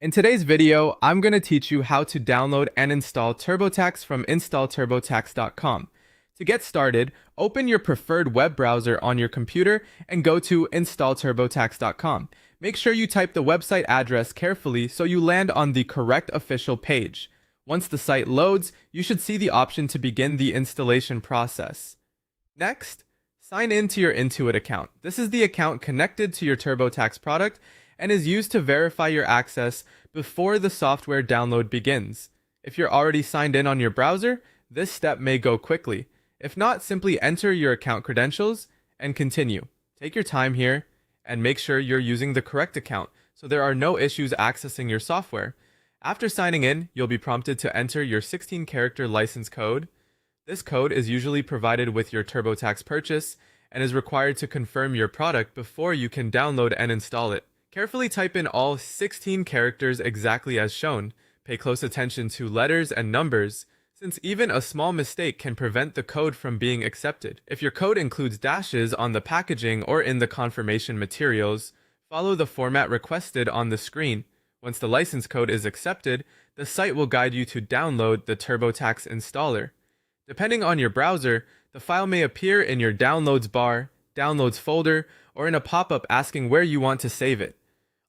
In today's video, I'm going to teach you how to download and install TurboTax from installturbotax.com. To get started, open your preferred web browser on your computer and go to installturbotax.com. Make sure you type the website address carefully so you land on the correct official page. Once the site loads, you should see the option to begin the installation process. Next, sign in to your Intuit account. This is the account connected to your TurboTax product and is used to verify your access before the software download begins. If you're already signed in on your browser, this step may go quickly. If not, simply enter your account credentials and continue. Take your time here and make sure you're using the correct account so there are no issues accessing your software. After signing in, you'll be prompted to enter your 16-character license code. This code is usually provided with your TurboTax purchase and is required to confirm your product before you can download and install it. Carefully type in all 16 characters exactly as shown. Pay close attention to letters and numbers, since even a small mistake can prevent the code from being accepted. If your code includes dashes on the packaging or in the confirmation materials, follow the format requested on the screen. Once the license code is accepted, the site will guide you to download the TurboTax installer. Depending on your browser, the file may appear in your Downloads bar, Downloads folder, or in a pop-up asking where you want to save it.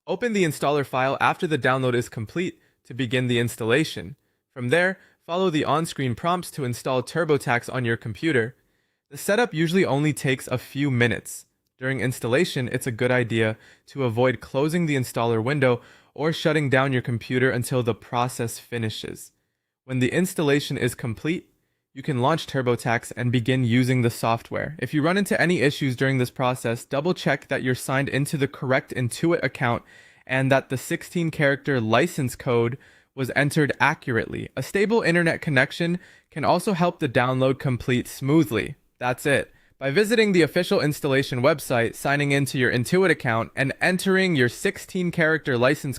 Open the installer file after the download is complete to begin the installation. From there, follow the on-screen prompts to install TurboTax on your computer. The setup usually only takes a few minutes. During installation, it's a good idea to avoid closing the installer window or shutting down your computer until the process finishes. When the installation is complete, you can launch TurboTax and begin using the software. If you run into any issues during this process, double check that you're signed into the correct Intuit account and that the 16-character license code was entered accurately. A stable internet connection can also help the download complete smoothly. That's it. By visiting the official installation website, signing into your Intuit account, and entering your 16-character license